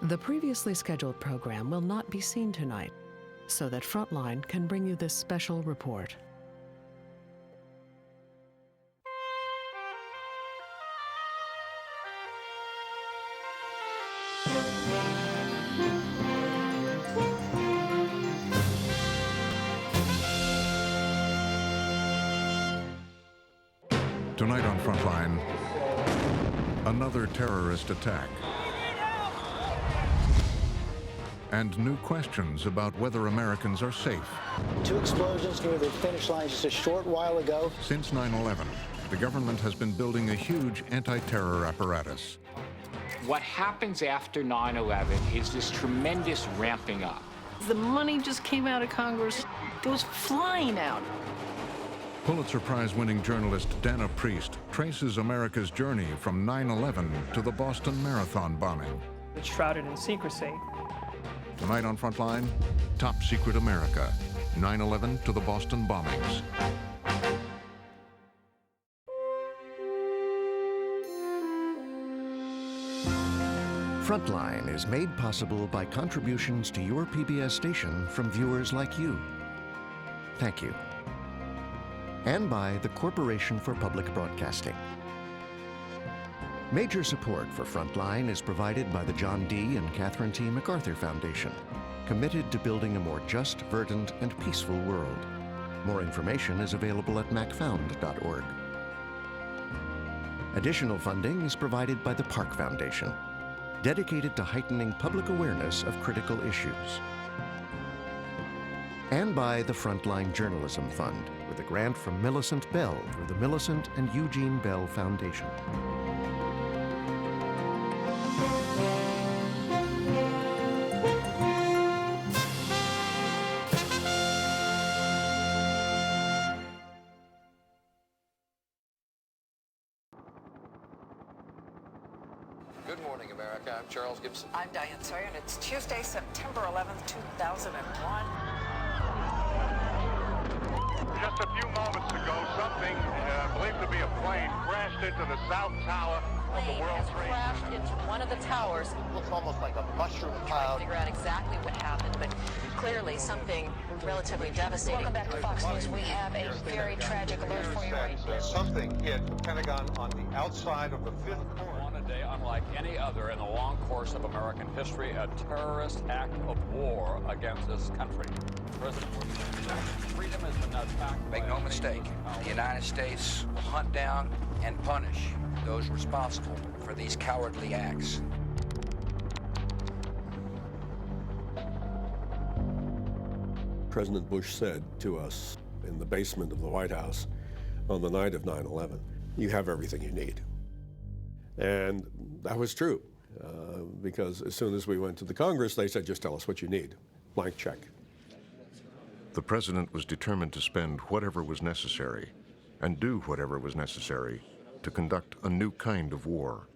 The previously scheduled program will not be seen tonight, so that Frontline can bring you this special report. Tonight on Frontline, another terrorist attack. And new questions about whether Americans are safe. 2 explosions near the finish line just a short while ago. Since 9/11, the government has been building a huge anti-terror apparatus. What happens after 9/11 is this tremendous ramping up. The money just came out of Congress. It goes flying out. Pulitzer Prize-winning journalist Dana Priest traces America's journey from 9/11 to the Boston Marathon bombing. It's shrouded in secrecy. Tonight on Frontline, Top Secret America, 9/11 to the Boston bombings. Frontline is made possible by contributions to your PBS station from viewers like you. Thank you. And by the Corporation for Public Broadcasting. Major support for Frontline is provided by the John D. and Catherine T. MacArthur Foundation, committed to building a more just, verdant, and peaceful world. More information is available at macfound.org. Additional funding is provided by the Park Foundation, dedicated to heightening public awareness of critical issues. And by the Frontline Journalism Fund, with a grant from Millicent Bell through the Millicent and Eugene Bell Foundation. Good morning, America. I'm Charles Gibson. I'm Diane Sawyer, and it's Tuesday, September 11th, 2001. Just a few moments ago, something believed to be a plane crashed into the south tower of the World Trade Center. Crashed into one of the towers. Looks almost like a mushroom Trying to cloud. figure out exactly what happened, but clearly something relatively devastating. Welcome back to Fox News. We have a very tragic alert for you right now. Something hit the Pentagon on the outside of the 5th floor. On a day unlike any other in the long course of American history, a terrorist act of war against this country. President Bush said freedom has been attacked. Make no mistake, the United States will hunt down and punish those responsible for these cowardly acts. President Bush said to us in the basement of the White House on the night of 9/11, "You have everything you need." And that was true, because as soon as we went to the Congress, they said, "Just tell us what you need. Blank check." The president was determined to spend whatever was necessary and do whatever was necessary to conduct a new kind of war.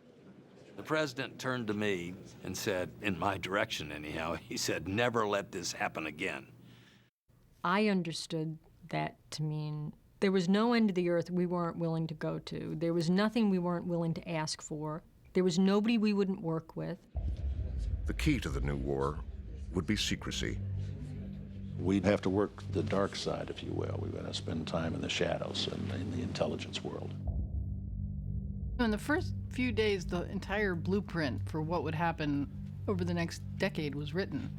The president turned to me and said, in my direction anyhow, he said, "Never let this happen again." I understood that to mean there was no end to the earth we weren't willing to go to. There was nothing we weren't willing to ask for. There was nobody we wouldn't work with. The key to the new war would be secrecy. We'd have to work the dark side, if you will. We were going to spend time in the shadows and in the intelligence world. In the first few days, the entire blueprint for what would happen over the next decade was written,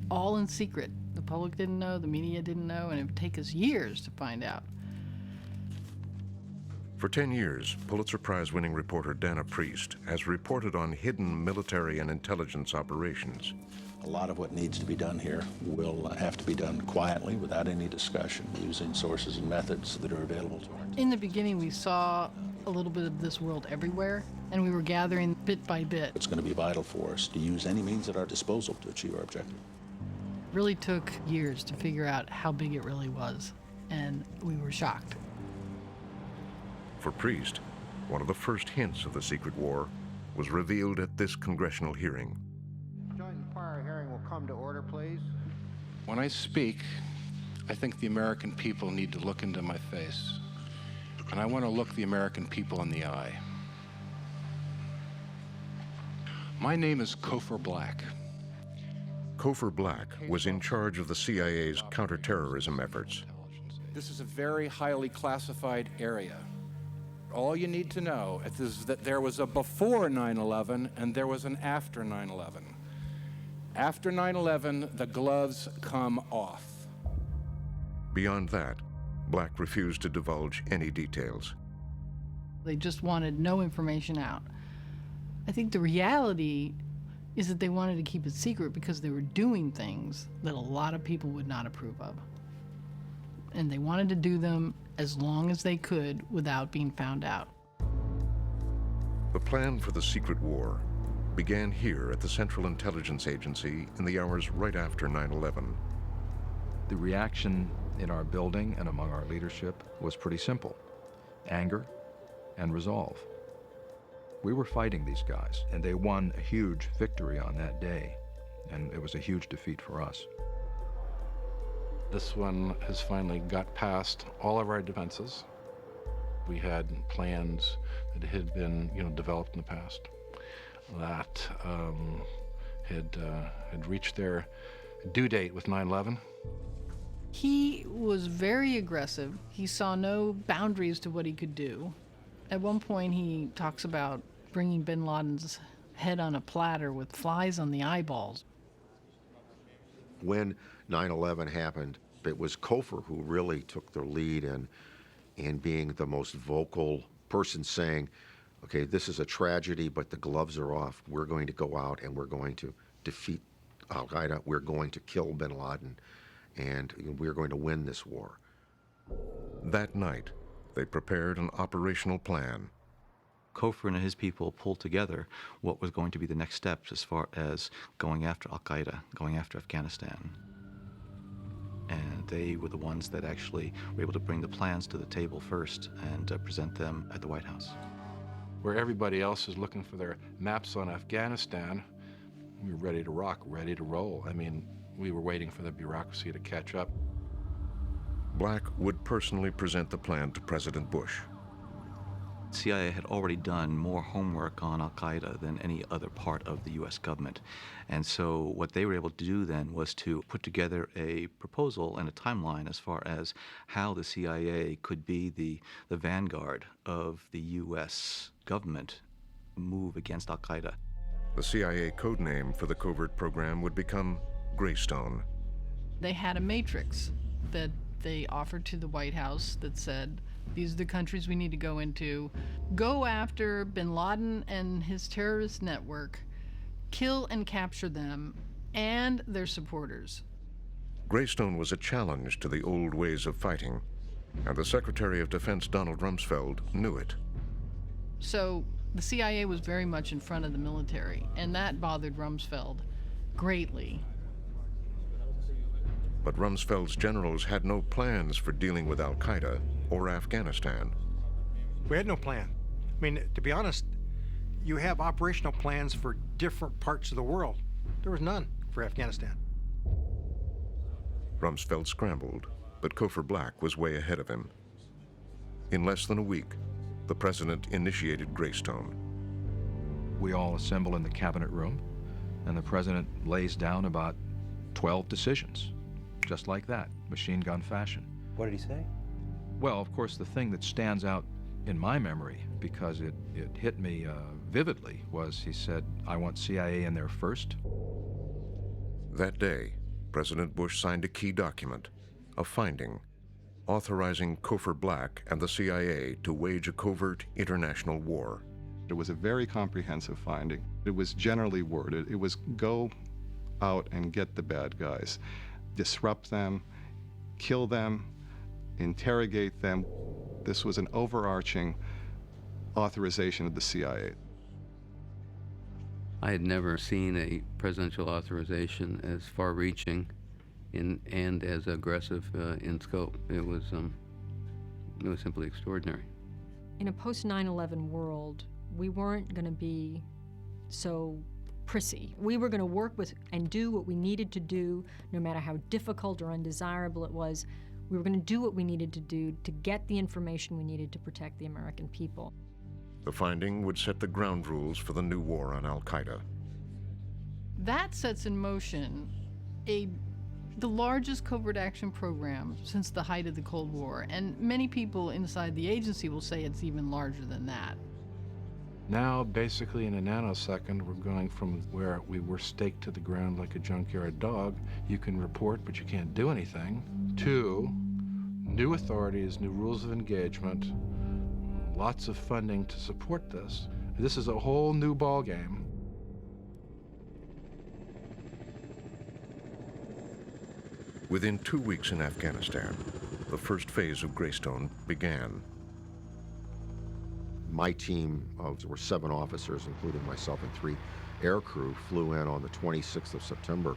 all in secret. The public didn't know, the media didn't know, and it would take us years to find out. For 10 years, Pulitzer Prize-winning reporter Dana Priest has reported on hidden military and intelligence operations. A lot of what needs to be done here will have to be done quietly, without any discussion, using sources and methods that are available to us. In the beginning, we saw a little bit of this world everywhere, and we were gathering bit by bit. It's going to be vital for us to use any means at our disposal to achieve our objective. It really took years to figure out how big it really was, and we were shocked. For Priest, one of the first hints of the secret war was revealed at this congressional hearing. Joint inquiry hearing will come to order, please. When I speak, I think the American people need to look into my face. And I want to look the American people in the eye. My name is Cofer Black. Cofer Black was in charge of the CIA's counterterrorism efforts. This is a very highly classified area. All you need to know is that there was a before 9/11 and there was an after 9/11. After 9/11, the gloves come off. Beyond that, Black refused to divulge any details. They just wanted no information out. I think the reality is that they wanted to keep it secret because they were doing things that a lot of people would not approve of. And they wanted to do them as long as they could without being found out. The plan for the secret war began here at the Central Intelligence Agency in the hours right after 9/11. The reaction in our building and among our leadership was pretty simple: anger and resolve. We were fighting these guys, and they won a huge victory on that day, and it was a huge defeat for us. This one has finally got past all of our defenses. We had plans that had been, developed in the past that had reached their due date with 9/11. He was very aggressive. He saw no boundaries to what he could do. At one point, he talks about bringing bin Laden's head on a platter with flies on the eyeballs. When 9/11 happened, it was Cofer who really took the lead in being the most vocal person, saying, okay, this is a tragedy, but the gloves are off. We're going to go out and we're going to defeat al-Qaeda. We're going to kill bin Laden, and we're going to win this war. That night, they prepared an operational plan. Cofer and his people pulled together what was going to be the next steps as far as going after al-Qaeda, going after Afghanistan. And they were the ones that actually were able to bring the plans to the table first and present them at the White House. Where everybody else is looking for their maps on Afghanistan, we were ready to rock, ready to roll. I mean, we were waiting for the bureaucracy to catch up. Black would personally present the plan to President Bush. CIA had already done more homework on al-Qaeda than any other part of the U.S. government. And so what they were able to do then was to put together a proposal and a timeline as far as how the CIA could be the vanguard of the U.S. government move against al-Qaeda. The CIA code name for the covert program would become Greystone. They had a matrix that they offered to the White House that said, these are the countries we need to go into. Go after bin Laden and his terrorist network, kill and capture them and their supporters. Greystone was a challenge to the old ways of fighting, and the Secretary of Defense, Donald Rumsfeld, knew it. So the CIA was very much in front of the military, and that bothered Rumsfeld greatly. But Rumsfeld's generals had no plans for dealing with al-Qaeda or Afghanistan. We had no plan. I mean, to be honest, you have operational plans for different parts of the world. There was none for Afghanistan. Rumsfeld scrambled, but Cofer Black was way ahead of him. In less than a week, the president initiated Greystone. We all assemble in the cabinet room, and the president lays down about 12 decisions, just like that, machine gun fashion. What did he say? Well, of course, the thing that stands out in my memory, because it hit me vividly, was he said, I want CIA in there first. That day, President Bush signed a key document, a finding, authorizing Cofer Black and the CIA to wage a covert international war. It was a very comprehensive finding. It was generally worded. It was go out and get the bad guys, disrupt them, kill them, interrogate them. This was an overarching authorization of the CIA. I had never seen a presidential authorization as far-reaching and as aggressive in scope. It was simply extraordinary. In a post-9/11 world, we weren't going to be so prissy. We were going to work with and do what we needed to do, no matter how difficult or undesirable it was. We were going to do what we needed to do to get the information we needed to protect the American people. The finding would set the ground rules for the new war on al-Qaeda. That sets in motion the largest covert action program since the height of the Cold War, and many people inside the agency will say it's even larger than that. Now, basically in a nanosecond, we're going from where we were staked to the ground like a junkyard dog, you can report but you can't do anything, to new authorities, new rules of engagement, lots of funding to support this. This is a whole new ballgame. Within 2 weeks in Afghanistan, the first phase of Greystone began. My team there were 7 officers, including myself and 3 aircrew, flew in on the 26th of September.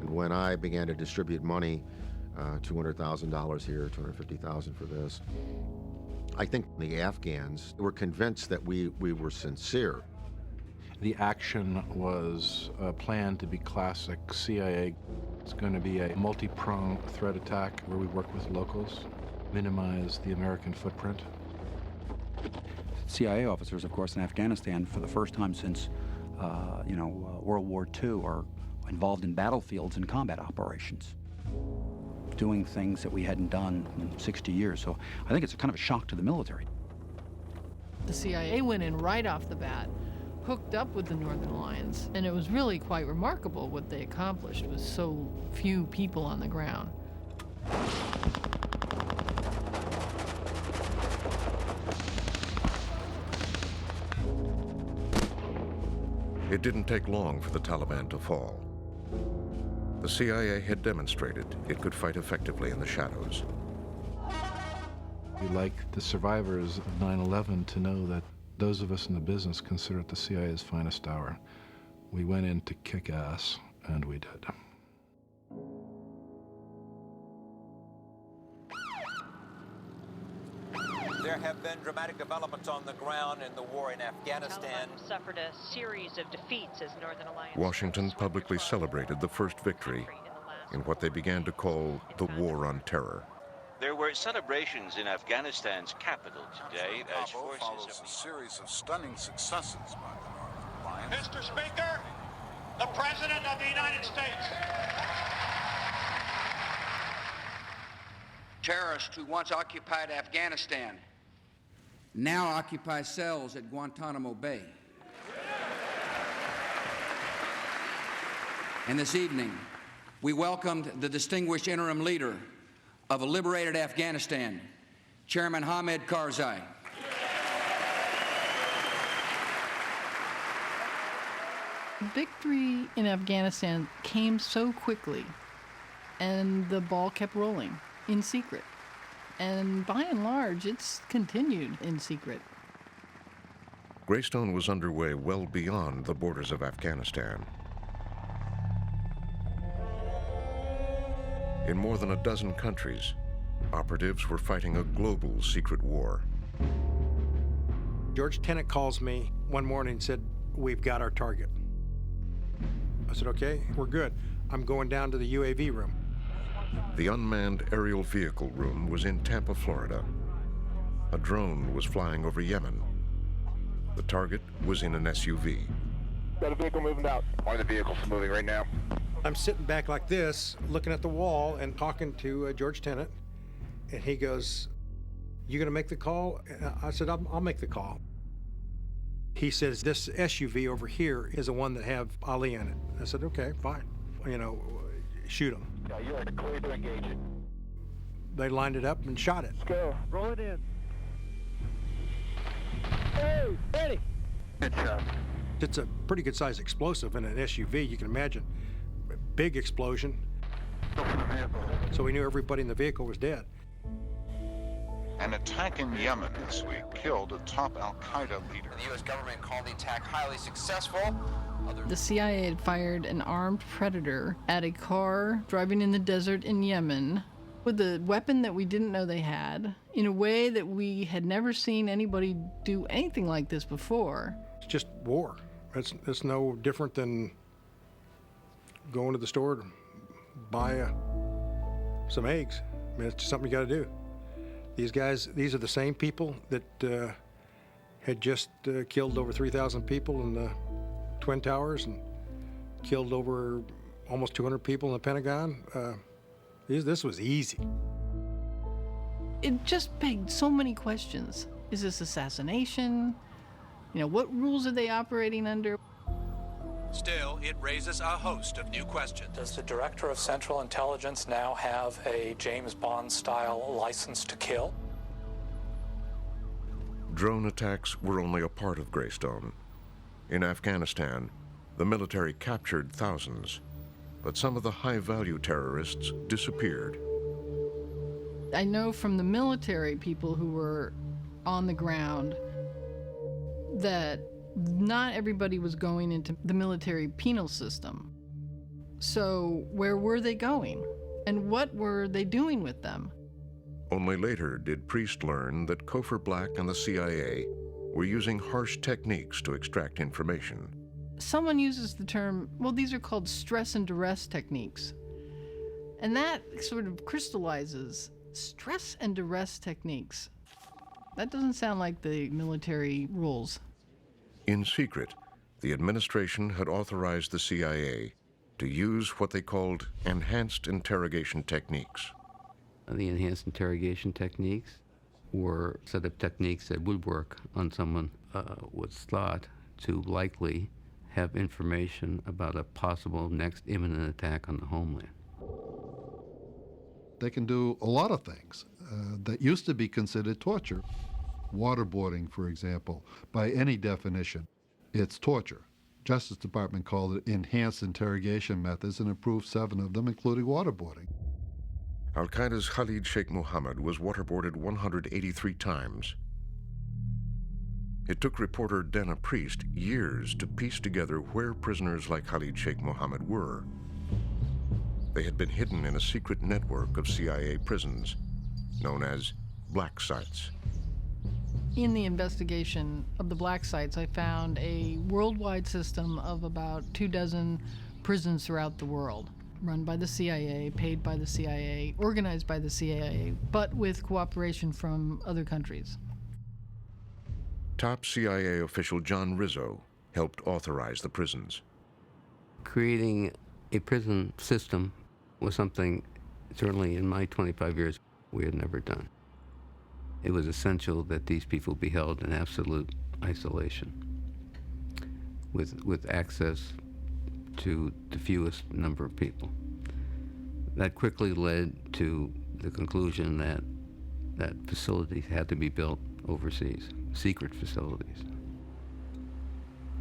And when I began to distribute money, $200,000 here, $250,000 for this, I think the Afghans were convinced that we were sincere. The action was planned to be classic CIA. It's going to be a multi-pronged threat attack where we work with locals, minimize the American footprint. CIA officers, of course, in Afghanistan, for the first time since, World War II, are involved in battlefields and combat operations, doing things that we hadn't done in 60 years. So I think it's kind of a shock to the military. The CIA went in right off the bat, hooked up with the Northern Alliance, and it was really quite remarkable what they accomplished with so few people on the ground. It didn't take long for the Taliban to fall. The CIA had demonstrated it could fight effectively in the shadows. We'd like the survivors of 9/11 to know that those of us in the business consider it the CIA's finest hour. We went in to kick ass, and we did. There have been dramatic developments on the ground in the war in Afghanistan. Taliban suffered a series of defeats as Northern Alliance. Washington publicly celebrated the first victory in what they began to call the War on Terror. There were celebrations in Afghanistan's capital today as forces follows a series of stunning successes by the Northern Alliance. Mr. Speaker, the President of the United States. Terrorists who once occupied Afghanistan now occupy cells at Guantanamo Bay. And this evening, we welcomed the distinguished interim leader of a liberated Afghanistan, Chairman Hamid Karzai. Victory in Afghanistan came so quickly, and the ball kept rolling in secret. And by and large, it's continued in secret. Greystone was underway well beyond the borders of Afghanistan. In more than a dozen countries, operatives were fighting a global secret war. George Tenet calls me one morning and said, "We've got our target." I said, "Okay, we're good. I'm going down to the UAV room." The unmanned aerial vehicle room was in Tampa, Florida. A drone was flying over Yemen. The target was in an SUV. Got a vehicle moving out. One of the vehicles moving right now. I'm sitting back like this, looking at the wall and talking to George Tenet, and he goes, "You gonna make the call?" I said, I'll make the call. He says, "This SUV over here is the one that have Ali in it." I said, "Okay, fine. Shoot him." Yeah, you are clear to engage it. They lined it up and shot it. Let's go. Roll it in. Hey, ready. Good shot. It's a pretty good sized explosive in an SUV, you can imagine. Big explosion. So we knew everybody in the vehicle was dead. An attack in Yemen this week killed a top al-Qaeda leader. The U.S. government called the attack highly successful. The CIA had fired an armed predator at a car driving in the desert in Yemen with a weapon that we didn't know they had, in a way that we had never seen anybody do anything like this before. It's just war. It's no different than going to the store to buy some eggs. I mean, it's just something you got to do. These guys, these are the same people that had just killed over 3,000 people in the Twin Towers and killed over almost 200 people in the Pentagon. This was easy. It just begged so many questions. Is this assassination? You know, what rules are they operating under? Still, it raises a host of new questions. Does the Director of Central Intelligence now have a James Bond-style license to kill? Drone attacks were only a part of Greystone. In Afghanistan, the military captured thousands, but some of the high-value terrorists disappeared. I know from the military people who were on the ground that not everybody was going into the military penal system. So where were they going? And what were they doing with them? Only later did Priest learn that Cofer Black and the CIA were using harsh techniques to extract information. Someone uses the term, well, these are called stress and duress techniques. And that sort of crystallizes stress and duress techniques. That doesn't sound like the military rules. In secret, the administration had authorized the CIA to use what they called enhanced interrogation techniques. The enhanced interrogation techniques were a set of techniques that would work on someone was thought to likely have information about a possible next imminent attack on the homeland. They can do a lot of things that used to be considered torture. Waterboarding, for example, by any definition, it's torture. Justice Department called it enhanced interrogation methods and approved 7 of them, including waterboarding. Al-Qaeda's Khalid Sheikh Mohammed was waterboarded 183 times. It took reporter Dana Priest years to piece together where prisoners like Khalid Sheikh Mohammed were. They had been hidden in a secret network of CIA prisons known as black sites. In the investigation of the black sites, I found a worldwide system of about 24 prisons throughout the world, run by the CIA, paid by the CIA, organized by the CIA, but with cooperation from other countries. Top CIA official John Rizzo helped authorize the prisons. Creating a prison system was something, certainly in my 25 years, we had never done. It was essential that these people be held in absolute isolation, with access to the fewest number of people. That quickly led to the conclusion that facilities had to be built overseas, secret facilities.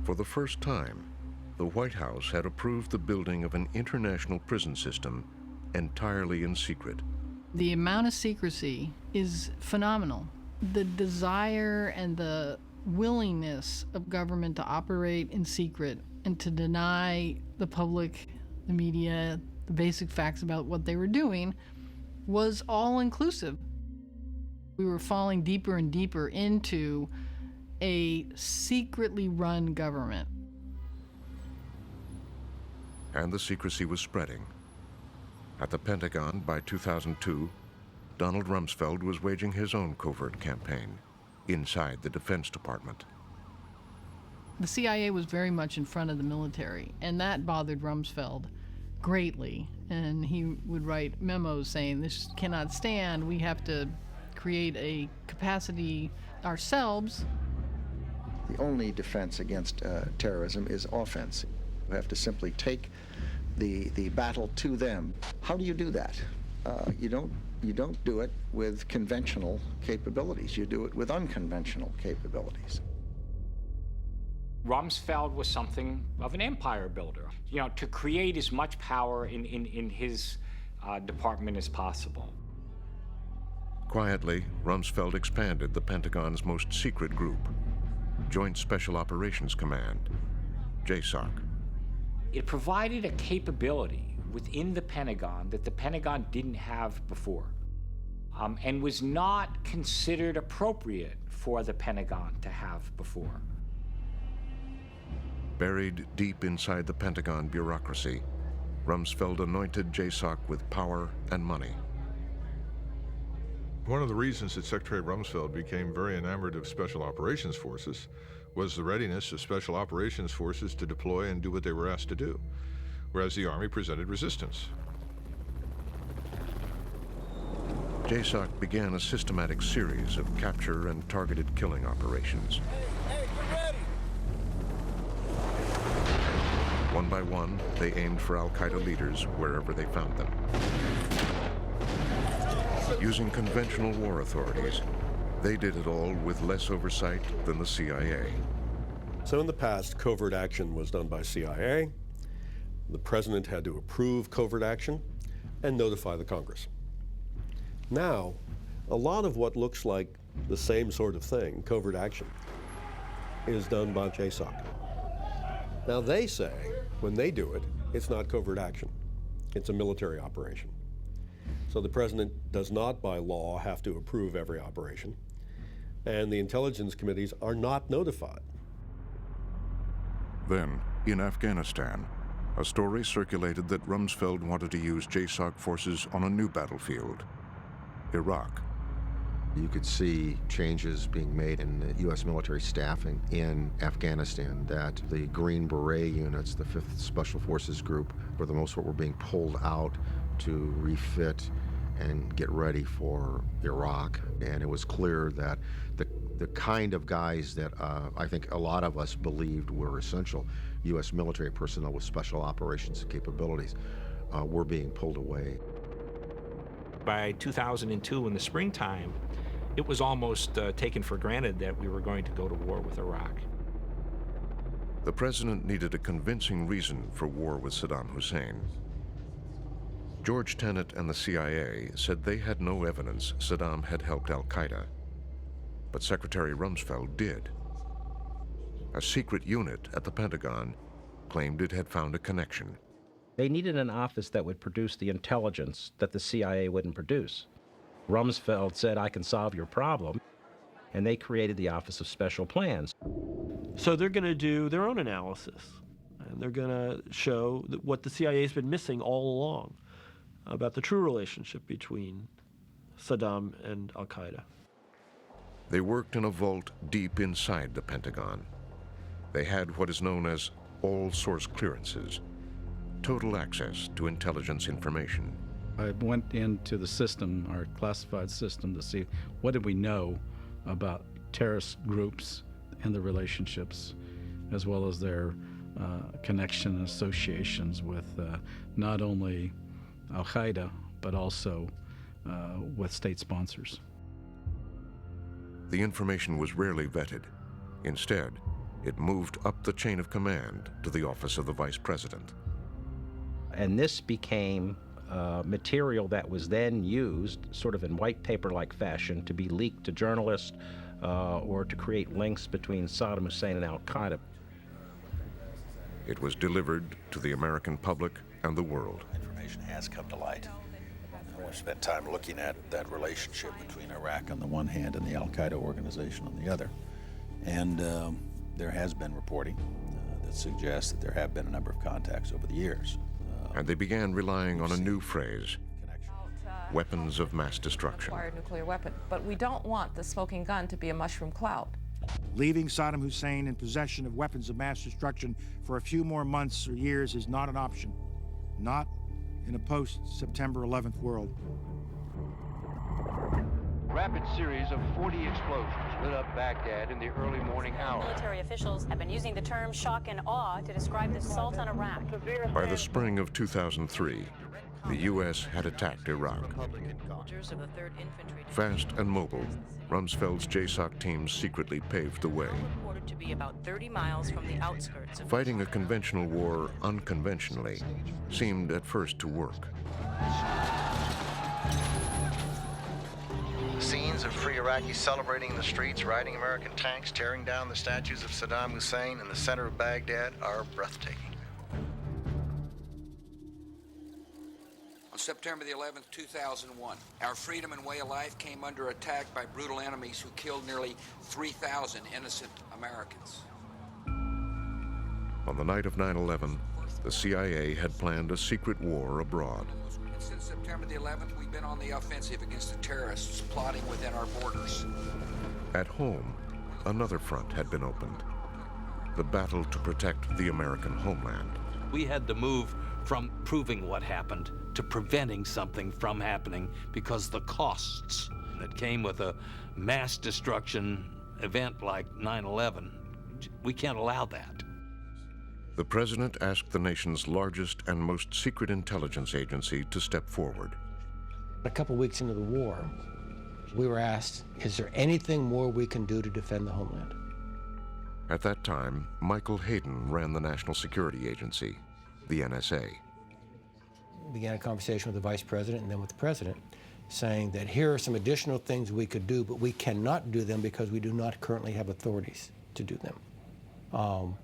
For the first time, the White House had approved the building of an international prison system entirely in secret. The amount of secrecy is phenomenal. The desire and the willingness of government to operate in secret and to deny the public, the media, the basic facts about what they were doing was all-inclusive. We were falling deeper and deeper into a secretly run government. And the secrecy was spreading. At the Pentagon by 2002, Donald Rumsfeld was waging his own covert campaign inside the Defense Department. The CIA was very much in front of the military, and that bothered Rumsfeld greatly. And he would write memos saying, this cannot stand, we have to create a capacity ourselves. The only defense against terrorism is offense. You have to simply take the battle to them. How do you do that? You don't do it with conventional capabilities. You do it with unconventional capabilities. Rumsfeld was something of an empire builder, to create as much power in his department as possible. Quietly, Rumsfeld expanded the Pentagon's most secret group, Joint Special Operations Command, JSOC. It provided a capability within the Pentagon that the Pentagon didn't have before, and was not considered appropriate for the Pentagon to have before. Buried deep inside the Pentagon bureaucracy, Rumsfeld anointed JSOC with power and money. One of the reasons that Secretary Rumsfeld became very enamored of Special Operations Forces was the readiness of Special Operations Forces to deploy and do what they were asked to do, whereas the Army presented resistance. JSOC began a systematic series of capture and targeted killing operations. One by one, they aimed for al-Qaeda leaders wherever they found them. Using conventional war authorities, they did it all with less oversight than the CIA. So in the past, covert action was done by CIA. The president had to approve covert action and notify the Congress. Now, a lot of what looks like the same sort of thing, covert action, is done by JSOC. Now they say, when they do it, it's not covert action. It's a military operation. So the president does not, by law, have to approve every operation, and the intelligence committees are not notified. Then, in Afghanistan, a story circulated that Rumsfeld wanted to use JSOC forces on a new battlefield, Iraq. You could see changes being made in the U.S. military staffing in Afghanistan, that the Green Beret units, the 5th Special Forces Group, for the most part were being pulled out to refit and get ready for Iraq. And it was clear that the kind of guys that I think a lot of us believed were essential, U.S. military personnel with special operations capabilities, were being pulled away. By 2002, in the springtime, it was almost taken for granted that we were going to go to war with Iraq. The president needed a convincing reason for war with Saddam Hussein. George Tenet and the CIA said they had no evidence Saddam had helped al-Qaeda, but Secretary Rumsfeld did. A secret unit at the Pentagon claimed it had found a connection. They needed an office that would produce the intelligence that the CIA wouldn't produce. Rumsfeld said, "I can solve your problem," and they created the Office of Special Plans. So they're going to do their own analysis, and they're going to show what the CIA has been missing all along about the true relationship between Saddam and al-Qaeda. They worked in a vault deep inside the Pentagon. They had what is known as all source clearances, total access to intelligence information. I went into the system, our classified system, to see what did we know about terrorist groups and the relationships, as well as their connection and associations with not only al-Qaeda, but also with state sponsors. The information was rarely vetted. Instead, it moved up the chain of command to the office of the vice president. And this became material that was then used sort of in white paper-like fashion to be leaked to journalists or to create links between Saddam Hussein and al-Qaeda. It was delivered to the American public and the world. Information has come to light. We've spent time looking at that relationship between Iraq on the one hand and the al-Qaeda organization on the other. And there has been reporting that suggests that there have been a number of contacts over the years. And they began relying on a new phrase, weapons of mass destruction. Acquired nuclear weapon. But we don't want the smoking gun to be a mushroom cloud. Leaving Saddam Hussein in possession of weapons of mass destruction for a few more months or years is not an option. Not in a post-September 11th world. Rapid series of 40 explosions lit up Baghdad in the early morning hours. Military officials have been using the term shock and awe to describe the assault on Iraq. By the spring of 2003, the U.S. had attacked Iraq. Fast and mobile, Rumsfeld's JSOC teams secretly paved the way. Reported to be about 30 miles from the outskirts of Fighting a conventional war unconventionally seemed at first to work. Scenes of free Iraqis celebrating in the streets, riding American tanks, tearing down the statues of Saddam Hussein in the center of Baghdad are breathtaking. On September the 11th, 2001, our freedom and way of life came under attack by brutal enemies who killed nearly 3,000 innocent Americans. On the night of 9/11, the CIA had planned a secret war abroad. Since September the 11th, we've been on the offensive against the terrorists plotting within our borders. At home, another front had been opened. the battle to protect the American homeland. We had to move from proving what happened to preventing something from happening because the costs that came with a mass destruction event like 9/11, we can't allow that. The president asked the nation's largest and most secret intelligence agency to step forward. A couple weeks into the war, we were asked, is there anything more we can do to defend the homeland? At that time, Michael Hayden ran the National Security Agency, the NSA. We began a conversation with the vice president and then with the president, saying that here are some additional things we could do, but we cannot do them because we do not currently have authorities to do them.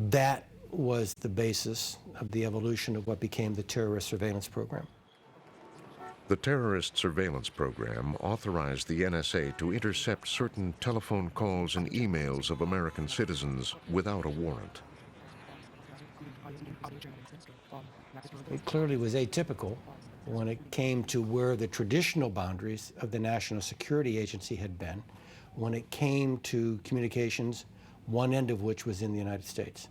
That was the basis of the evolution of what became the terrorist surveillance program. The terrorist surveillance program authorized the NSA to intercept certain telephone calls and emails of American citizens without a warrant. It clearly was atypical when it came to where the traditional boundaries of the National Security Agency had been, when it came to communications, one end of which was in the United States.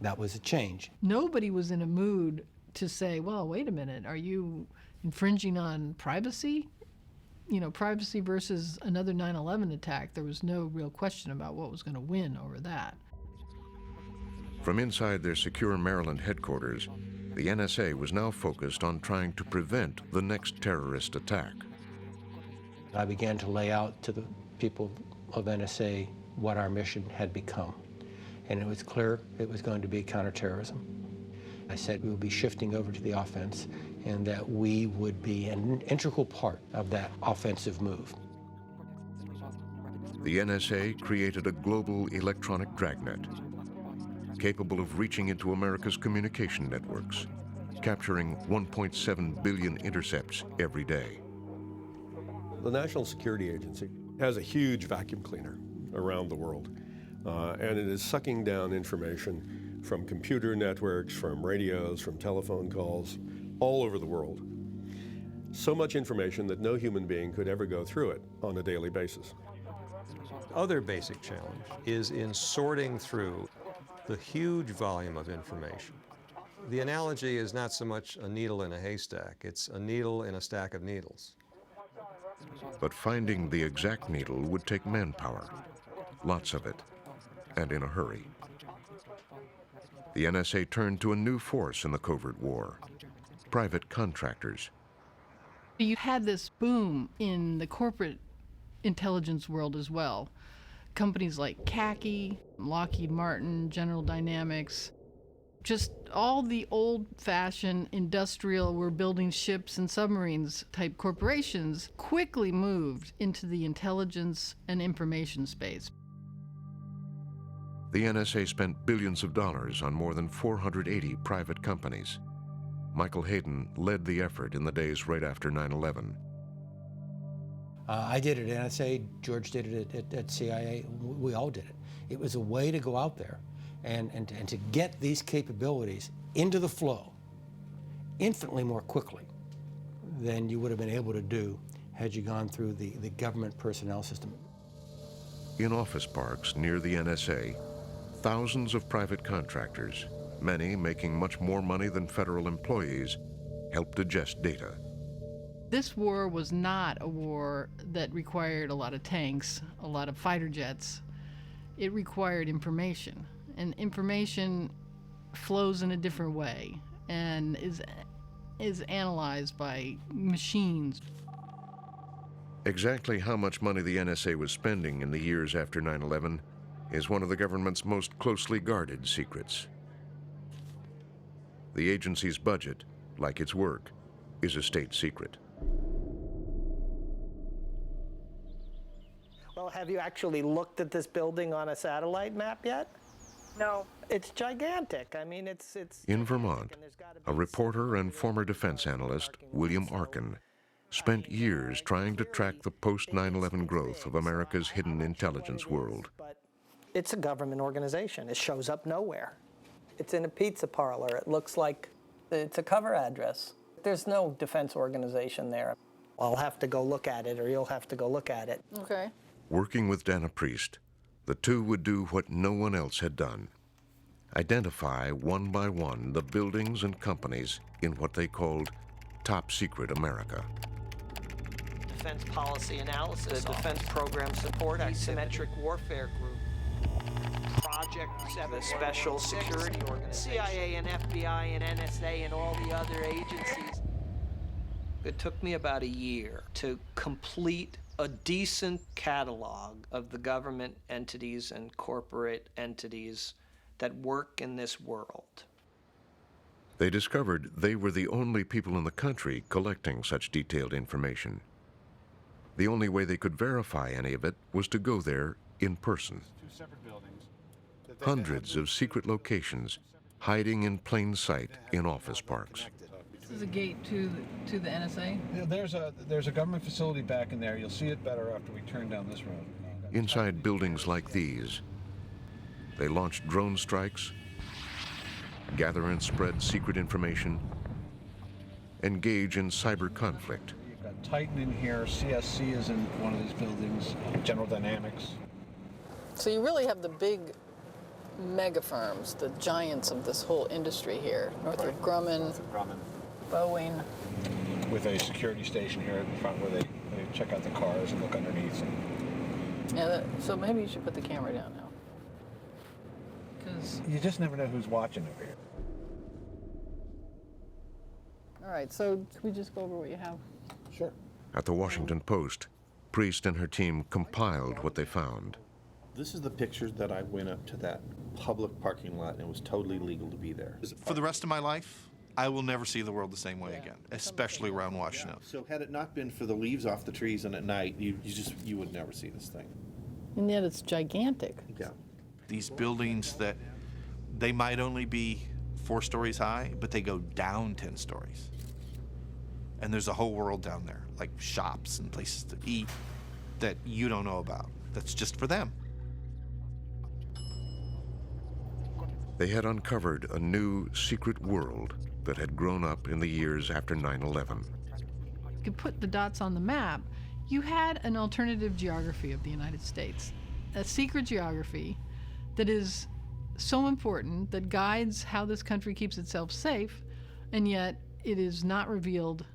That was a change. Nobody was in a mood to say, well, wait a minute, are you infringing on privacy? You know, privacy versus another 9/11 attack. There was no real question about what was going to win over that. From inside their secure Maryland headquarters, the NSA was now focused on trying to prevent the next terrorist attack. I began to lay out to the people of NSA what our mission had become. And it was clear it was going to be counterterrorism. I said we would be shifting over to the offense and that we would be an integral part of that offensive move. The NSA created a global electronic dragnet, capable of reaching into America's communication networks, capturing 1.7 billion intercepts every day. The National Security Agency has a huge vacuum cleaner around the world, and it is sucking down information from computer networks, from radios, from telephone calls, all over the world. So much information that no human being could ever go through it on a daily basis. Other basic challenge is in sorting through the huge volume of information. The analogy is not so much a needle in a haystack, it's a needle in a stack of needles. But finding the exact needle would take manpower, lots of it, and in a hurry. The NSA turned to a new force in the covert war, private contractors. You had this boom in the corporate intelligence world as well. Companies like CACI, Lockheed Martin, General Dynamics, just all the old-fashioned industrial, we're building ships and submarines type corporations quickly moved into the intelligence and information space. The NSA spent billions of dollars on more than 480 private companies. Michael Hayden led the effort in the days right after 9/11. I did it at NSA, George did it at CIA, we all did it. It was a way to go out there and to get these capabilities into the flow infinitely more quickly than you would have been able to do had you gone through the government personnel system. In office parks near the NSA, thousands of private contractors, many making much more money than federal employees, helped digest data. This war was not a war that required a lot of tanks, a lot of fighter jets. It required information, and information flows in a different way and is analyzed by machines. Exactly how much money the NSA was spending in the years after 9/11 is one of the government's most closely guarded secrets. The agency's budget, like its work, is a state secret. Well, have you actually looked at this building on a satellite map yet? No. It's gigantic. I mean, it's In Vermont, a reporter and former defense analyst, William Arkin, spent years trying to track the post-9/11 growth of America's hidden intelligence world. It's a government organization. It shows up nowhere. It's in a pizza parlor. It looks like it's a cover address. There's no defense organization there. I'll have to go look at it, or you'll have to go look at it. Okay. Working with Dana Priest, The two would do what no one else had done: identify one by one the buildings and companies in what they called Top Secret America. Defense Policy Analysis, the Defense Program Support, Asymmetric Warfare Group, Project 7, the Special Security Organization, CIA and FBI and NSA and all the other agencies. It took me about a year to complete a decent catalog of the government entities and corporate entities that work in this world. They discovered they were the only people in the country collecting such detailed information. The only way they could verify any of it was to go there in person. Hundreds of secret locations hiding in plain sight in office parks. This is a gate to the NSA? Yeah, there's a government facility back in there. You'll see it better after we turn down this road. Inside buildings like these, they launched drone strikes, gather and spread secret information, engage in cyber conflict. You've got Titan in here, CSC is in one of these buildings, General Dynamics. So you really have the big mega firms, the giants of this whole industry here. Northrop Grumman, Boeing. With a security station here at the front where they check out the cars and look underneath. Yeah, so maybe you should put the camera down now. You just never know who's watching over here. All right, so can we just go over what you have? Sure. At the Washington Post, Priest and her team compiled what they found. This is the picture that I went up to that public parking lot and it was totally legal to be there. For the rest of my life, I will never see the world the same way again, especially around Washington. So had it not been for the leaves off the trees and at night, you would never see this thing. And yet it's gigantic. Yeah. These buildings that they might only be 4 stories high, but they go down 10 stories. And there's a whole world down there, like shops and places to eat that you don't know about. That's just for them. They had uncovered a new secret world that had grown up in the years after 9/11. You could put the dots on the map. You had an alternative geography of the United States, a secret geography that is so important, that guides how this country keeps itself safe, and yet it is not revealed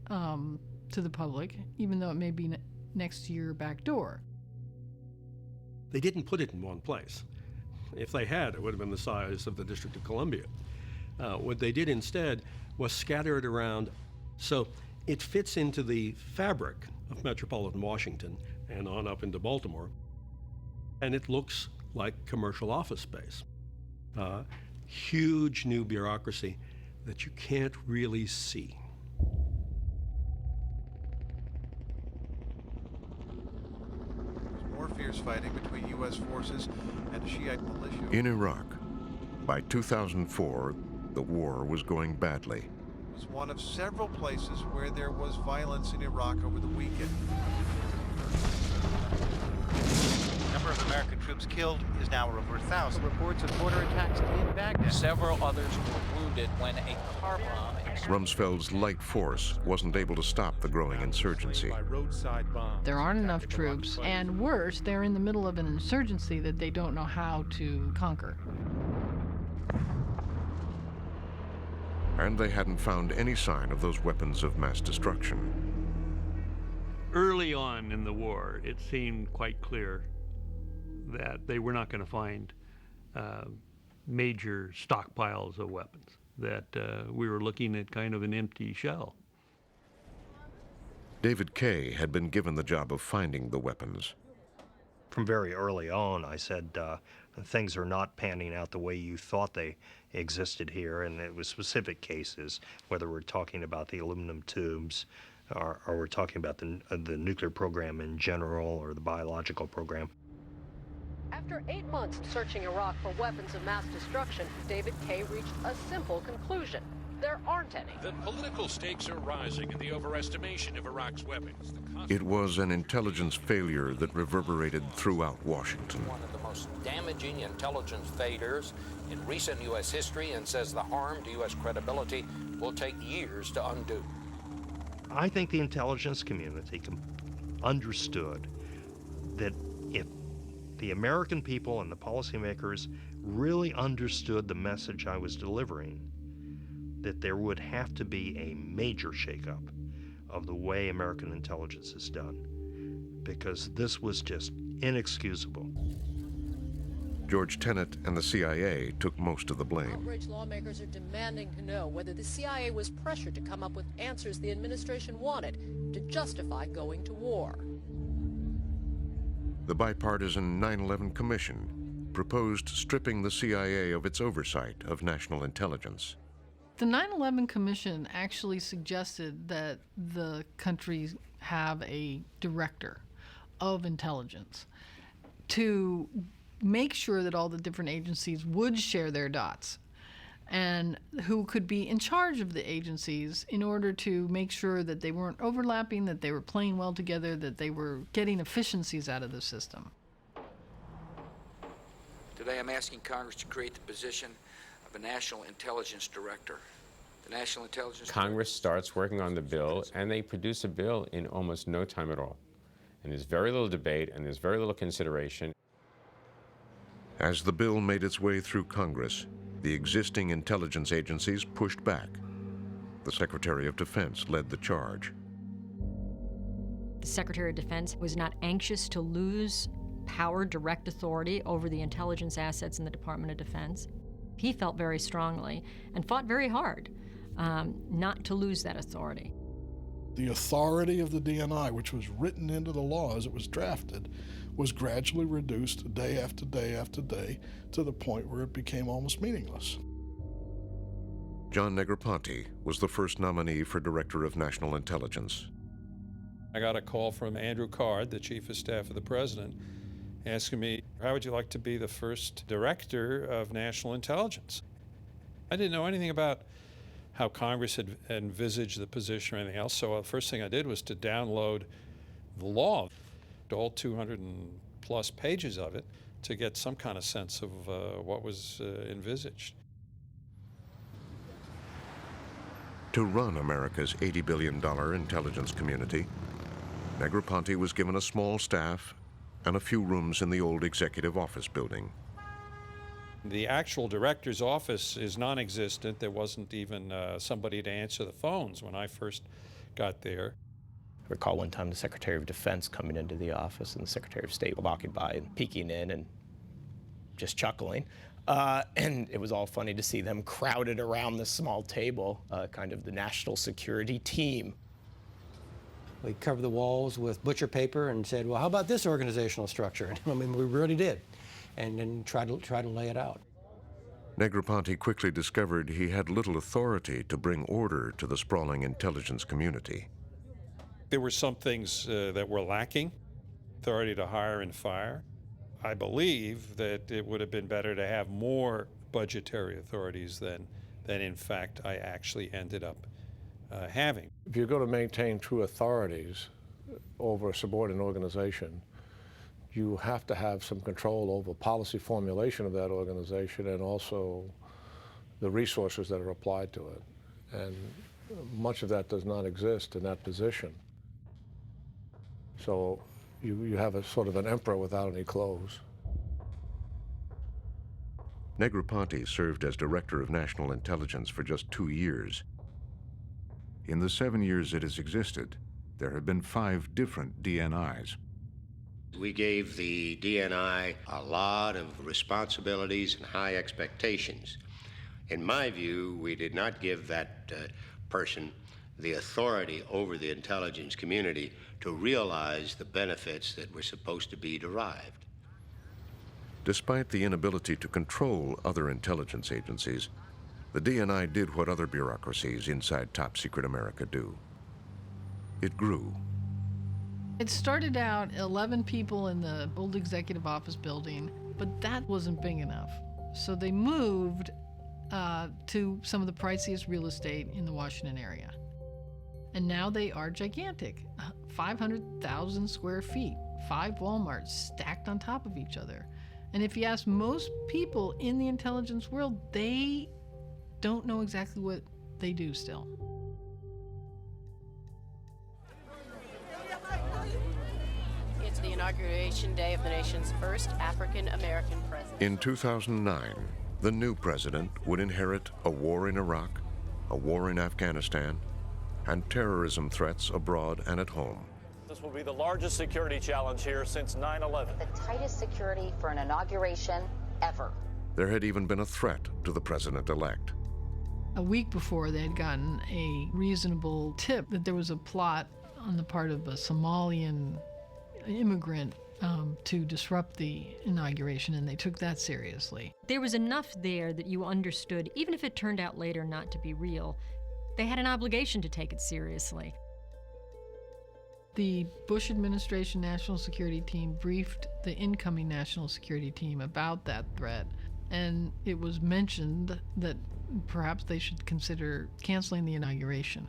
to the public, even though it may be next to your back door. They didn't put it in one place. If they had, it would have been the size of the District of Columbia. What they did instead was scatter it around, so it fits into the fabric of metropolitan Washington and on up into Baltimore, and it looks like commercial office space. Huge new bureaucracy that you can't really see. More fierce fighting between U.S. forces and a Shiite militia. In Iraq, by 2004, the war was going badly. It was one of several places where there was violence in Iraq over the weekend. The number of American troops killed is now over 1,000. Reports of mortar attacks in Baghdad. Several others were wounded when a car bomb exploded. Rumsfeld's light force wasn't able to stop the growing insurgency. There aren't enough troops, and worse, they're in the middle of an insurgency that they don't know how to conquer. And they hadn't found any sign of those weapons of mass destruction. Early on in the war, it seemed quite clear that they were not going to find major stockpiles of weapons, that we were looking at kind of an empty shell. David Kay had been given the job of finding the weapons. From very early on, I said, things are not panning out the way you thought they existed here, and it was specific cases, whether we're talking about the aluminum tubes, or we're talking about the nuclear program in general, or the biological program. After 8 months searching Iraq for weapons of mass destruction, David Kay reached a simple conclusion. There aren't any. The political stakes are rising in the overestimation of Iraq's weapons. It was an intelligence failure that reverberated throughout Washington. One of the most damaging intelligence failures in recent U.S. history, and says the harm to U.S. credibility will take years to undo. I think the intelligence community understood that if the American people and the policymakers really understood the message I was delivering, that there would have to be a major shakeup of the way American intelligence is done, because this was just inexcusable. George Tenet and the CIA took most of the blame. Outraged lawmakers are demanding to know whether the CIA was pressured to come up with answers the administration wanted to justify going to war. The bipartisan 9/11 Commission proposed stripping the CIA of its oversight of national intelligence. The 9/11 Commission actually suggested that the countries have a director of intelligence to make sure that all the different agencies would share their dots, and who could be in charge of the agencies in order to make sure that they weren't overlapping, that they were playing well together, that they were getting efficiencies out of the system. Today I'm asking Congress to create the position of a National Intelligence Director. The National Intelligence Congress starts working on the bill, and they produce a bill in almost no time at all. And there's very little debate, and there's very little consideration. As the bill made its way through Congress, the existing intelligence agencies pushed back. The Secretary of Defense led the charge. The Secretary of Defense was not anxious to lose power, direct authority over the intelligence assets in the Department of Defense. He felt very strongly and fought very hard not to lose that authority. The authority of the DNI, which was written into the law as it was drafted, was gradually reduced day after day after day to the point where it became almost meaningless. John Negroponte was the first nominee for Director of National Intelligence. I got a call from Andrew Card, the Chief of Staff of the President, asking me, how would you like to be the first Director of National Intelligence? I didn't know anything about how Congress had envisaged the position or anything else, so the first thing I did was to download the law, all 200 and plus pages of it, to get some kind of sense of what was envisaged. To run America's $80 billion intelligence community, Negroponte was given a small staff and a few rooms in the old executive office building. The actual director's office is non-existent. There wasn't even somebody to answer the phones when I first got there. I recall one time the Secretary of Defense coming into the office and the Secretary of State walking by and peeking in and just chuckling. And it was all funny to see them crowded around this small table, kind of the national security team. We covered the walls with butcher paper and said, well, how about this organizational structure? I mean, we really did, and then try to lay it out. Negroponte quickly discovered he had little authority to bring order to the sprawling intelligence community. There were some things that were lacking, authority to hire and fire. I believe that it would have been better to have more budgetary authorities than in fact I actually ended up having. If you're going to maintain true authorities over a subordinate organization, you have to have some control over policy formulation of that organization and also the resources that are applied to it. And much of that does not exist in that position. So you have a sort of an emperor without any clothes. Negroponte served as Director of National Intelligence for just 2 years. In the 7 years it has existed, there have been 5 different DNIs. We gave the DNI a lot of responsibilities and high expectations. In my view, we did not give that person the authority over the intelligence community to realize the benefits that were supposed to be derived. Despite the inability to control other intelligence agencies, the DNI did what other bureaucracies inside top-secret America do. It grew. It started out 11 people in the old executive office building, but that wasn't big enough. So they moved to some of the priciest real estate in the Washington area. And now they are gigantic, 500,000 square feet, 5 Walmarts stacked on top of each other. And if you ask most people in the intelligence world, they don't know exactly what they do still. It's the inauguration day of the nation's first African-American president. In 2009, the new president would inherit a war in Iraq, a war in Afghanistan, and terrorism threats abroad and at home. This will be the largest security challenge here since 9/11. The tightest security for an inauguration ever. There had even been a threat to the president-elect. A week before, they had gotten a reasonable tip that there was a plot on the part of a Somalian immigrant to disrupt the inauguration, and they took that seriously. There was enough there that you understood, even if it turned out later not to be real, they had an obligation to take it seriously. The Bush administration national security team briefed the incoming national security team about that threat, and it was mentioned that perhaps they should consider canceling the inauguration.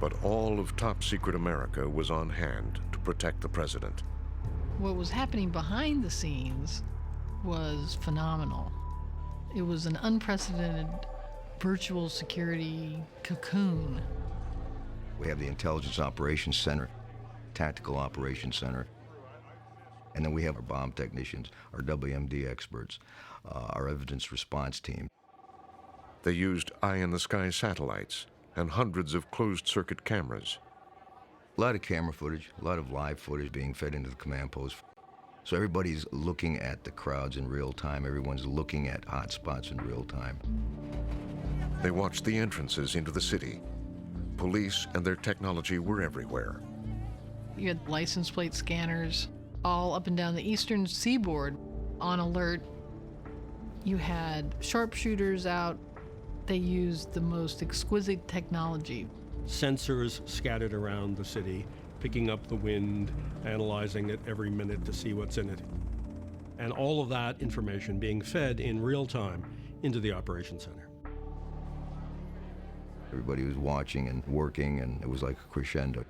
But all of top secret America was on hand to protect the president. What was happening behind the scenes was phenomenal. It was an unprecedented virtual security cocoon. We have the Intelligence Operations Center, Tactical Operations Center, and then we have our bomb technicians, our WMD experts, our evidence response team. They used eye-in-the-sky satellites and hundreds of closed-circuit cameras. A lot of camera footage, a lot of live footage being fed into the command post. So everybody's looking at the crowds in real time. Everyone's looking at hot spots in real time. They watched the entrances into the city. Police and their technology were everywhere. You had license plate scanners all up and down the eastern seaboard on alert. You had sharpshooters out. They used the most exquisite technology. Sensors scattered around the city, picking up the wind, analyzing it every minute to see what's in it. And all of that information being fed in real time into the Operations Center. Everybody was watching and working, and it was like a crescendo.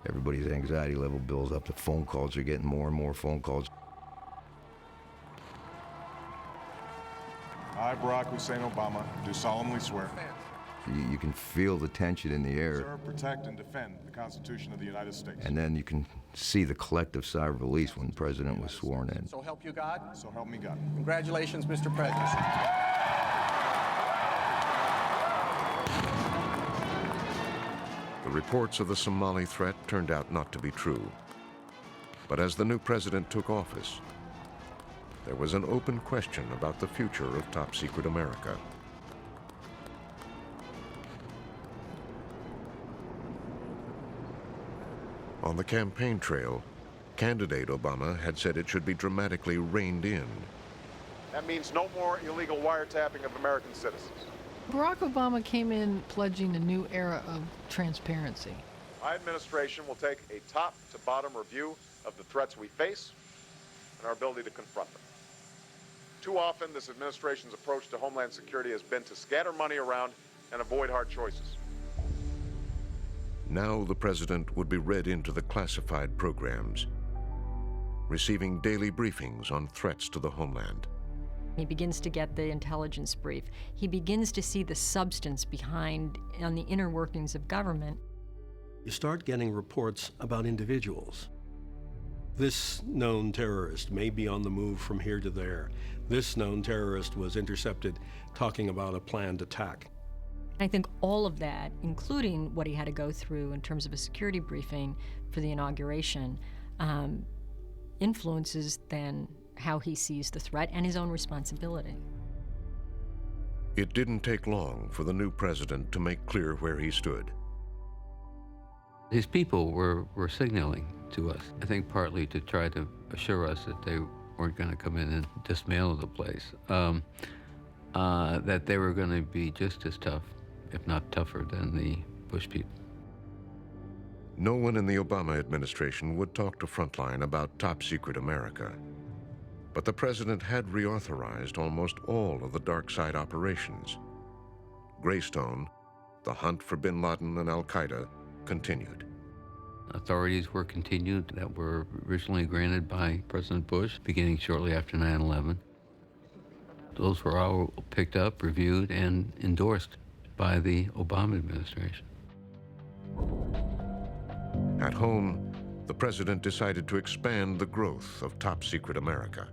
Everybody's anxiety level builds up. The phone calls are getting more and more phone calls. I, Barack Hussein Obama, do solemnly swear. You can feel the tension in the air. Serve, protect, and defend the Constitution of the United States. And then you can see the collective sigh of release when the president was sworn in. So help you God. So help me God. Congratulations, Mr. President. The reports of the Somali threat turned out not to be true. But as the new president took office, there was an open question about the future of top secret America. On the campaign trail, candidate Obama had said it should be dramatically reined in. That means no more illegal wiretapping of American citizens. Barack Obama came in pledging a new era of transparency. My administration will take a top-to-bottom review of the threats we face and our ability to confront them. Too often, this administration's approach to Homeland Security has been to scatter money around and avoid hard choices. Now the president would be read into the classified programs, receiving daily briefings on threats to the homeland. He begins to get the intelligence brief. He begins to see the substance behind on the inner workings of government. You start getting reports about individuals. This known terrorist may be on the move from here to there. This known terrorist was intercepted talking about a planned attack. I think all of that, including what he had to go through in terms of a security briefing for the inauguration, influences then how he sees the threat and his own responsibility. It didn't take long for the new president to make clear where he stood. His people were signaling to us, I think partly to try to assure us that they weren't going to come in and dismantle the place, that they were going to be just as tough, if not tougher, than the Bush people. No one in the Obama administration would talk to Frontline about top secret America. But the president had reauthorized almost all of the dark side operations. Greystone, the hunt for bin Laden and al-Qaeda, continued. Authorities were continued that were originally granted by President Bush, beginning shortly after 9/11. Those were all picked up, reviewed, and endorsed by the Obama administration. At home, the president decided to expand the growth of Top Secret America.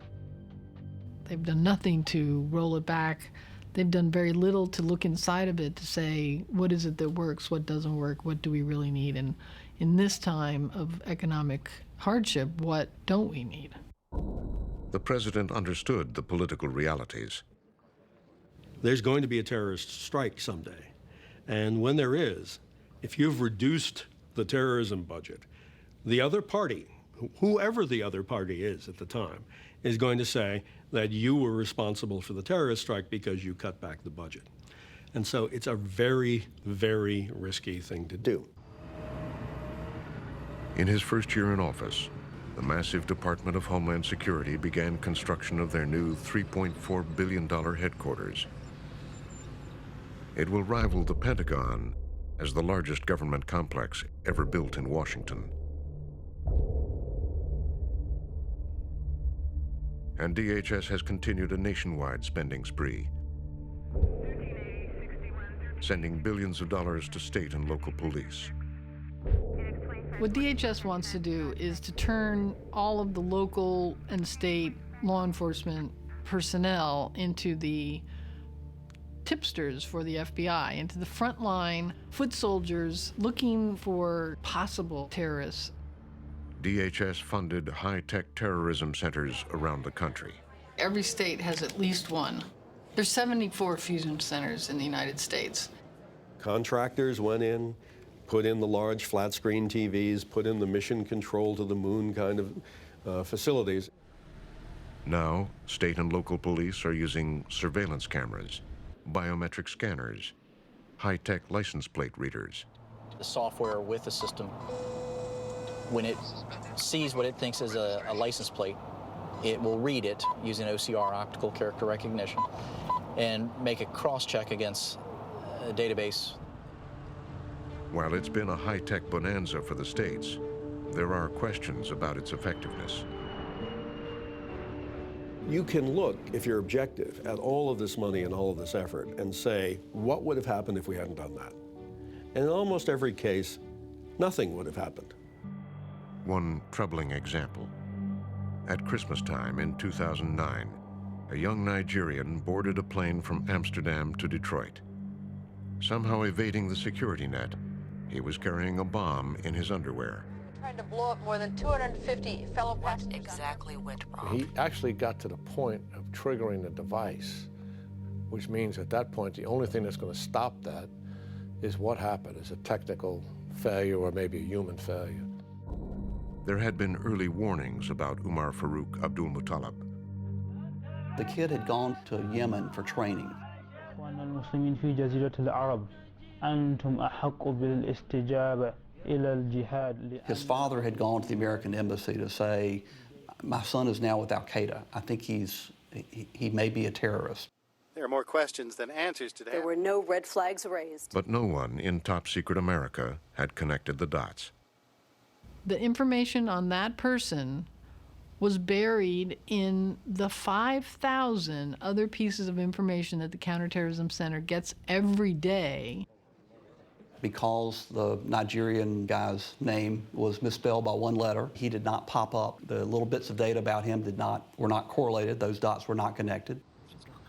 They've done nothing to roll it back. They've done very little to look inside of it to say, what is it that works, what doesn't work, what do we really need? And in this time of economic hardship, what don't we need? The president understood the political realities. There's going to be a terrorist strike someday. And when there is, if you've reduced the terrorism budget, the other party, whoever the other party is at the time, is going to say that you were responsible for the terrorist strike because you cut back the budget. And so it's a very, very risky thing to do. In his first year in office, the massive Department of Homeland Security began construction of their new $3.4 billion headquarters. It will rival the Pentagon as the largest government complex ever built in Washington. And DHS has continued a nationwide spending spree, sending billions of dollars to state and local police. What DHS wants to do is to turn all of the local and state law enforcement personnel into the tipsters for the FBI, into the frontline foot soldiers looking for possible terrorists. DHS funded high-tech terrorism centers around the country. Every state has at least one. There's 74 fusion centers in the United States. Contractors went in, put in the large flat-screen TVs, put in the mission control to the moon kind of facilities. Now, state and local police are using surveillance cameras, biometric scanners, high-tech license plate readers. The software with the system, when it sees what it thinks is a license plate, it will read it using OCR, optical character recognition, and make a cross-check against a database. While it's been a high-tech bonanza for the states, there are questions about its effectiveness. You can look, if you're objective, at all of this money and all of this effort and say, what would have happened if we hadn't done that? And in almost every case, nothing would have happened. One troubling example. At Christmas time in 2009, a young Nigerian boarded a plane from Amsterdam to Detroit. Somehow evading the security net, he was carrying a bomb in his underwear. Trying to blow up more than 250 fellow passengers. What exactly went wrong? He actually got to the point of triggering the device, which means at that point, the only thing that's going to stop that is what happened, is a technical failure or maybe a human failure. There had been early warnings about Umar Farouk Abdul Muttalib. The kid had gone to Yemen for training. His father had gone to the American embassy to say, my son is now with Al-Qaeda. I think he may be a terrorist. There are more questions than answers today. There were no red flags raised. But no one in Top Secret America had connected the dots. The information on that person was buried in the 5,000 other pieces of information that the Counterterrorism Center gets every day. Because the Nigerian guy's name was misspelled by one letter, he did not pop up. The little bits of data about him were not correlated. Those dots were not connected.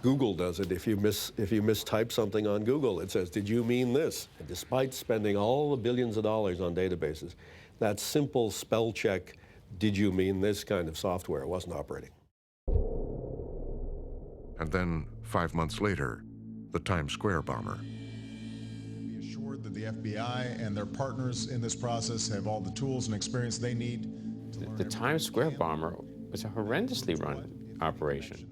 Google does it. If you mistype something on Google, it says, did you mean this? And despite spending all the billions of dollars on databases, that simple spell check, did you mean this kind of software wasn't operating. And then, 5 months later, the Times Square bomber. Be assured that the FBI and their partners in this process have all the tools and experience they need to learn. The Times Square bomber was a horrendously run operation.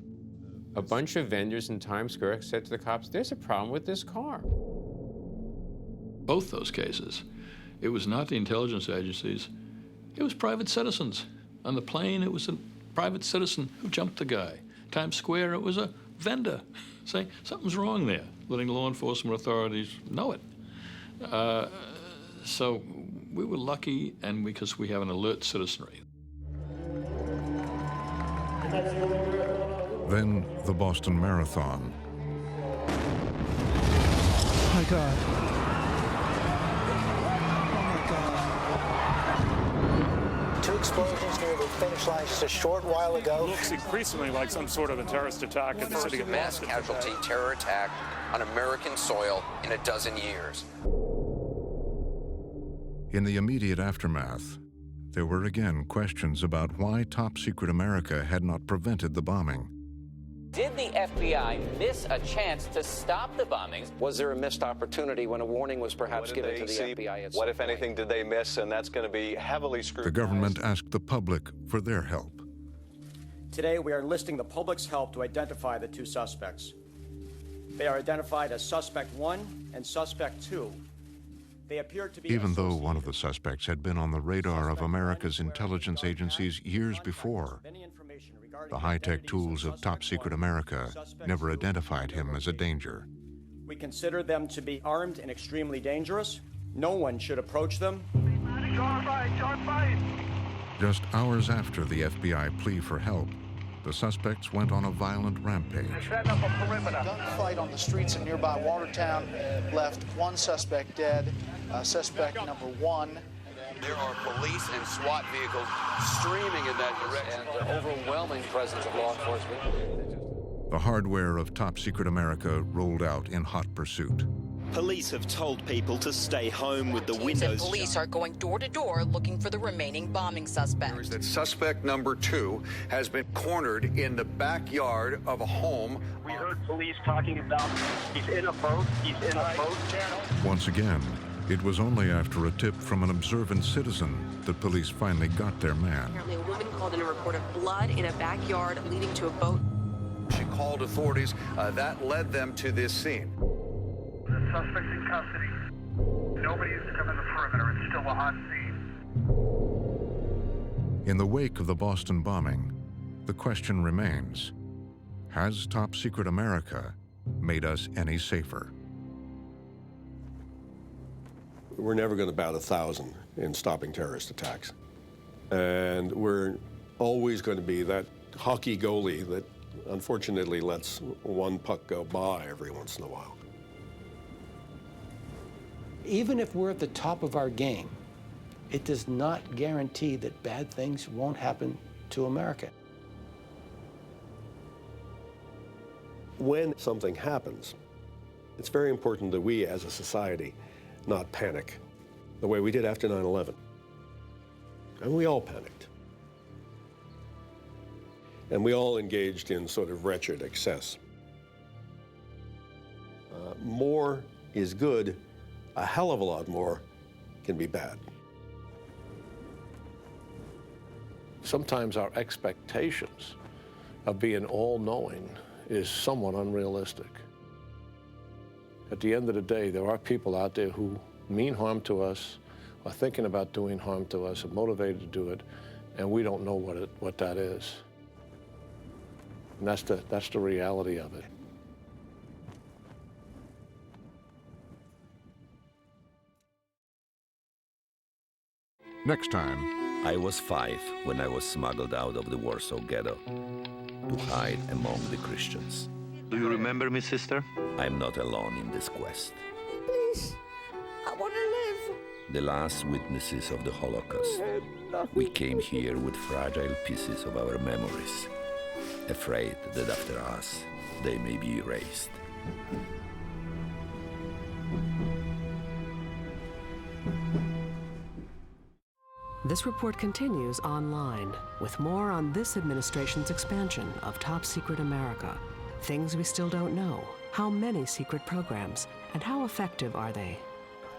A bunch of vendors in Times Square said to the cops, there's a problem with this car. Both those cases, it was not the intelligence agencies, it was private citizens. On the plane, it was a private citizen who jumped the guy. Times Square, it was a vendor saying, something's wrong there, letting law enforcement authorities know it. So we were lucky, and because we have an alert citizenry. Then the Boston Marathon. Oh my God. explosions near the finish line just a short while ago. Looks increasingly like some sort of a terrorist attack in the city of mass Boston. casualty terror attack on American soil in a dozen years. In the immediate aftermath, there were again questions about why Top Secret America had not prevented the bombing. Did the FBI miss a chance to stop the bombings? Was there a missed opportunity when a warning was perhaps given to the FBI? What, if anything, did they miss? And that's going to be heavily scrutinized. The government asked the public for their help. Today, we are enlisting the public's help to identify the two suspects. They are identified as Suspect 1 and Suspect 2. They appear to be Even though one of the suspects had been on the radar of America's intelligence agencies years before, the high-tech tools of Top Secret America never identified him as a danger. We consider them to be armed and extremely dangerous. No one should approach them. Just hours after the FBI plea for help, the suspects went on a violent rampage. Gunfight on the streets of nearby Watertown left one suspect dead, suspect number 1. There are police and SWAT vehicles streaming in that direction. And overwhelming presence of law enforcement. The hardware of Top Secret America rolled out in hot pursuit. Police have told people to stay home with the Teams windows and police are going door to door looking for the remaining bombing suspects. That suspect number 2 has been cornered in the backyard of a home. We heard police talking about he's in a boat. He's in a boat. Once again, it was only after a tip from an observant citizen that police finally got their man. Apparently, a woman called in a report of blood in a backyard leading to a boat. She called authorities. That led them to this scene. The suspect's in custody. Nobody has come in the perimeter. It's still a hot scene. In the wake of the Boston bombing, the question remains, has Top Secret America made us any safer? We're never going to bat 1,000 in stopping terrorist attacks. And we're always going to be that hockey goalie that unfortunately lets one puck go by every once in a while. Even if we're at the top of our game, it does not guarantee that bad things won't happen to America. When something happens, it's very important that we as a society not panic the way we did after 9/11. And we all panicked. And we all engaged in sort of wretched excess. More is good. A hell of a lot more can be bad. Sometimes our expectations of being all-knowing is somewhat unrealistic. At the end of the day, there are people out there who mean harm to us, are thinking about doing harm to us, are motivated to do it, and we don't know what that is. And that's the reality of it. Next time. I was 5 when I was smuggled out of the Warsaw Ghetto to hide among the Christians. Do you remember me, sister? I'm not alone in this quest. Please, I want to live. The last witnesses of the Holocaust. We came here with fragile pieces of our memories, afraid that after us, they may be erased. This report continues online with more on this administration's expansion of Top Secret America. Things we still don't know. How many secret programs and how effective are they?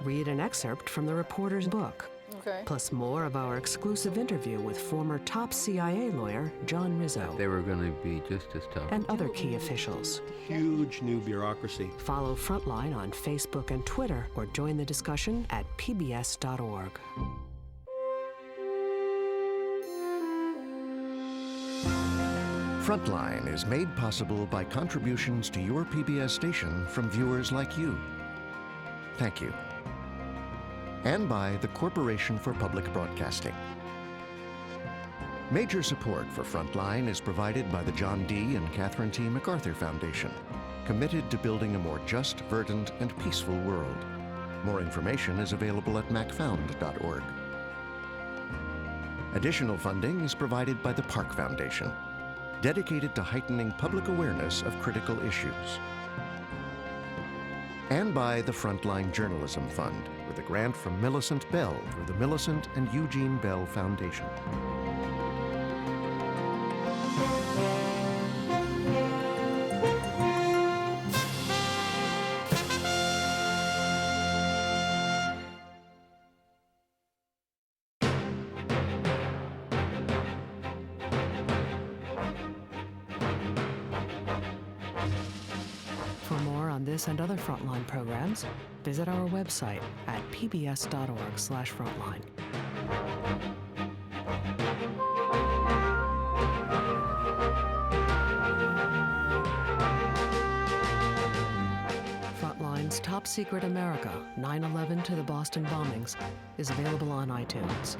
Read an excerpt from the reporter's book. Okay. Plus more of our exclusive interview with former top CIA lawyer John Rizzo. They were going to be just as tough. And other key officials. Huge new bureaucracy. Follow Frontline on Facebook and Twitter or join the discussion at pbs.org. Frontline is made possible by contributions to your PBS station from viewers like you. Thank you. And by the Corporation for Public Broadcasting. Major support for Frontline is provided by the John D. and Catherine T. MacArthur Foundation, committed to building a more just, verdant, and peaceful world. More information is available at macfound.org. Additional funding is provided by the Park Foundation, dedicated to heightening public awareness of critical issues. And by the Frontline Journalism Fund, with a grant from Millicent Bell through the Millicent and Eugene Bell Foundation. For more on this and other Frontline programs, visit our website at pbs.org/frontline. Frontline's Top Secret America, 9/11 to the Boston Bombings, is available on iTunes.